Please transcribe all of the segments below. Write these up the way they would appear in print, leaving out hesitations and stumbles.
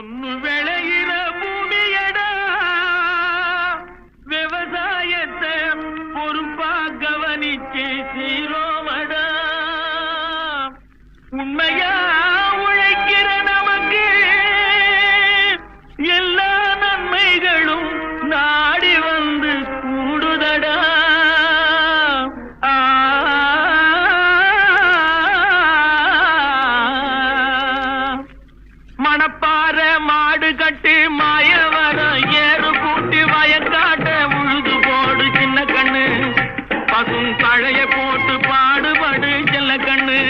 பொன்னு விளையிற பூமியடா, விவசாயத்தை பொறுப்பா கவனிச்சு சீரோமடா. உண்மையா உழைக்கிற நமக்கு எல்லா நன்மைகளும் நாடி வந்து கூடுதடா. மணப்பாற மாடு கட்டி மாயவரம் ஏறு கூட்டி வயக்காட்ட உழுது போடு சின்ன கண்ணு, பசும் கழைய போட்டு பாடுபடு செல்ல கண்ணு.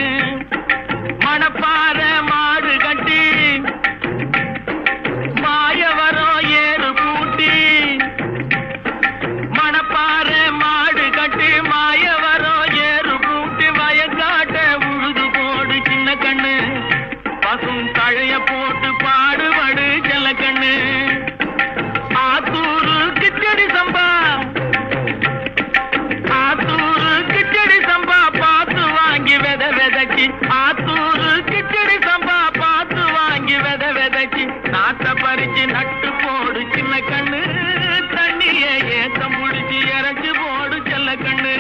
மணப்பாற மாடு கட்டி மாயவரம் ஏறு கூட்டி, மணப்பாற மாடு கட்டி மாயவரம் ஏறு கூட்டி வயக்காட்ட உழுது போடு சின்ன கண்ணு, பசும் கழைய போட்டு பாடுபடு செல்ல கண்ணு. ஆத்தூரு கிச்சடி சம்பா, ஆத்தூரு கிச்சடி சம்பா பார்த்து வாங்கி வித விதைச்சி, ஆத்தூரு கிச்சடி சம்பா பார்த்து வாங்கி வித விதைச்சி நாத்த பறிச்சு நட்டு போடு சின்ன கண்ணு. தண்ணிய ஏத்தம் முடிச்சு இறச்சி போடு செல்ல கண்ணு.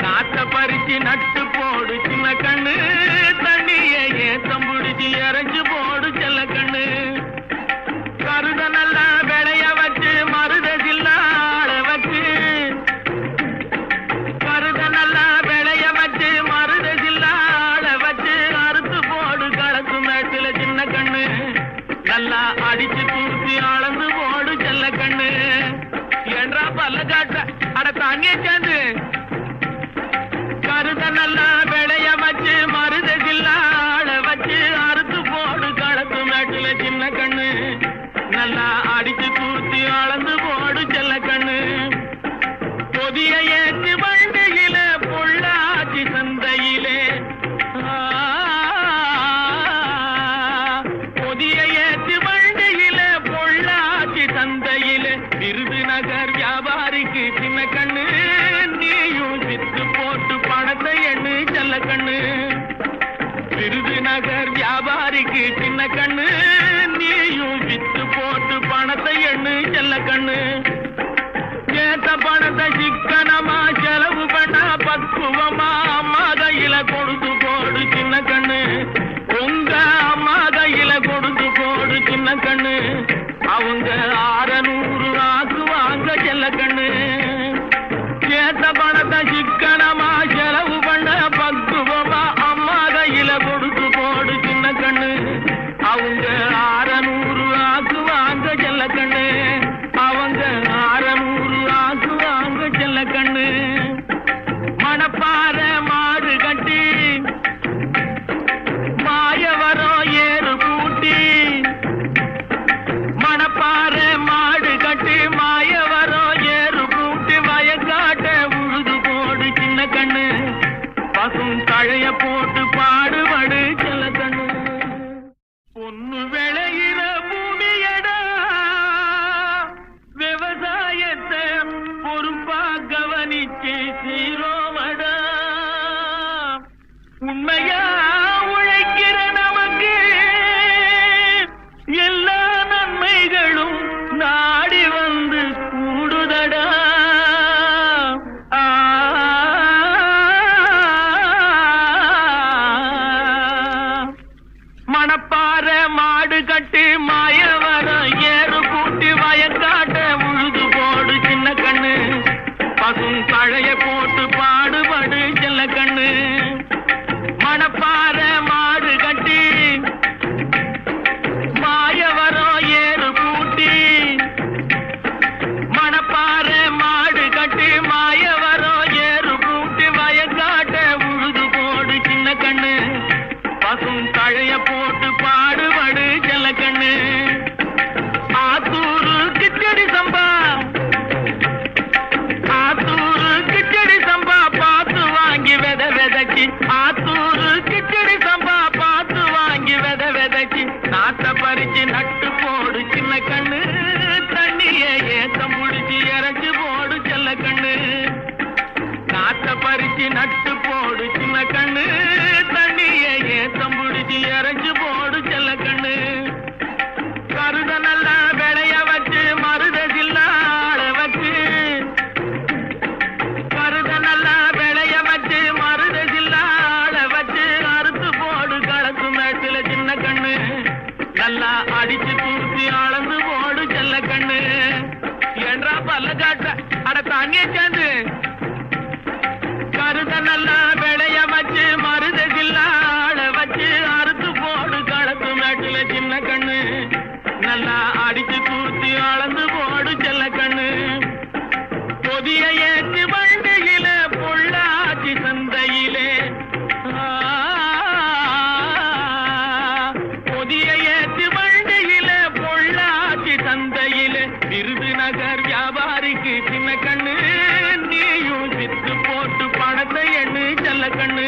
நாத்த பறிச்சு நட்டு போடு சின்ன கண்ணு, தண்ணிய ஏத்தம் முடிச்சு இறச்சி போடு செல்ல கண்ணு. கருத நல்லா விளைய வச்சு மருத சில்லாட வச்சு, கருத நல்லா விளைய வச்சு மருத சில்லாட வச்சு அறுத்து போடு களத்து மேட்டுல சின்ன கண்ணு. நல்லா அடிச்சு தூக்கி அளந்து போடு செல்ல கண்ணு. என்றா பல்ல காட்ட அட தாங்கிய சேர்ந்து கருத நல்லா விளைய வச்சு மருத சில்லாட வச்சு அறுத்து போடு களத்து மேட்டுல சின்ன கண்ணு. நல்லா அடிச்சு தூத்தி அளந்து போடு செல்ல கண்ணு. பொதிய ஏற்று வண்டியில பொள்ளாச்சி சந்தையிலே, பொதிய ஏற்று வண்டியில பொள்ளாச்சி சந்தையிலே விருதுநகர் வியாபாரிக்கு சின்ன கண்ணு. நீயும் சித்து போட்டு பணத்தை எண்ணு செல்ல கண்ணு. விருதுநகர் வியாபாரிக்கு சின்ன கண்ணு. நீயும் வித்து போட்டு பணத்தை எண்ணு செல்ல கண்ணு. ஏத்த பணத்தை சிக்கனமா செலவு பண்ண பக்குவமா அம்மா கையில கொடுத்து போடு சின்ன கண்ணு. உங்க அம்மா கையில கொடுத்து போடு சின்ன கண்ணு. அவங்க 600 ஆக்குவாங்க செல்ல கண்ணு. ஏத்த பணத்தை சிக்கனமா செலவு பண்ண பக்குவமா அம்மா கையில கொடுத்து போடு சின்ன கண்ணு. அவங்க 600 ஆக்குவாங்க செல்ல கண்ணு. அவங்க 600 ஆக்குவாங்க செல்ல கண்ணு. மணப்பாற மாடு கட்டி மாயவரம் ஏறு கூட்டி, மணப்பாற மாடு கட்டி மாயவரம் ஏறு கூட்டி வயக்காட்ட உழுது போடு சின்ன கண்ணு, பசும் கழைய போட்டு பாடுபடு செல்ல கண்ணு. பொன்னு விளையிற பூமியடா, விவசாயத்தை பொறுப்பா கவனிச்சு சீரோமடா. உண்மையா உழைக்கிற நமக்கு எல்லா நன்மைகளும் நாடி வந்து கூடுதடா. மணப்பாற மாடு கட்டி மாயவரம் ஏறு கூட்டி வயக்காட்ட உழுது போடு சின்ன கண்ணு, பசும் கழைய போட்டு பாடுபடு செல்ல கண்ணு. மணப்பாற மாடு கட்டி மாயவரம் ஏறு கூட்டி, மணப்பாற மாடு கட்டி மாயவரம் ஏறு கூட்டி வயக்காட்ட உழுது போடு சின்ன கண்ணு, பசும் கழைய போட்டு பாடுபடு செல்ல கண்ணு. நல்லா அடிச்சு தூக்கி அளந்து போடு செல்ல கண்ணு. என்றா பல்ல காட்ட அட தாங்கிய சேர்ந்து கருத நல்லா விளைய வச்சு மருத கில்லாட வச்சு அறுத்து போடு களத்து மேட்டுல சின்ன கண்ணு. நல்லா அடிச்சு தூக்கி அளந்து போடு செல்ல கண்ணு. பொதிய ஏற்று வண்டியில பொள்ளாச்சி சந்தையிலே பொதிய ஏற்று வண்டியில பொள்ளாச்சி சந்தையிலே விருதுநகர் வியாபாரிக்கு சின்ன கண்ணு. நீயும் சித்து போட்டு பணத்தை எண்ணு செல்ல கண்ணு.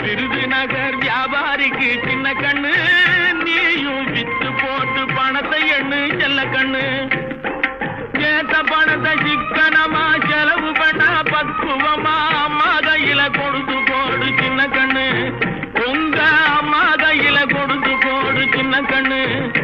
விருதுநகர் வியாபாரிக்கு சின்ன கண்ணு. நீயும் வித்து போட்டு பணத்தை எண்ணு செல்ல கண்ணு. கேட்ட பணத்தை சிக்கனமா செலவு பண்ண பக்குவமா அம்மா கையில கொடுத்து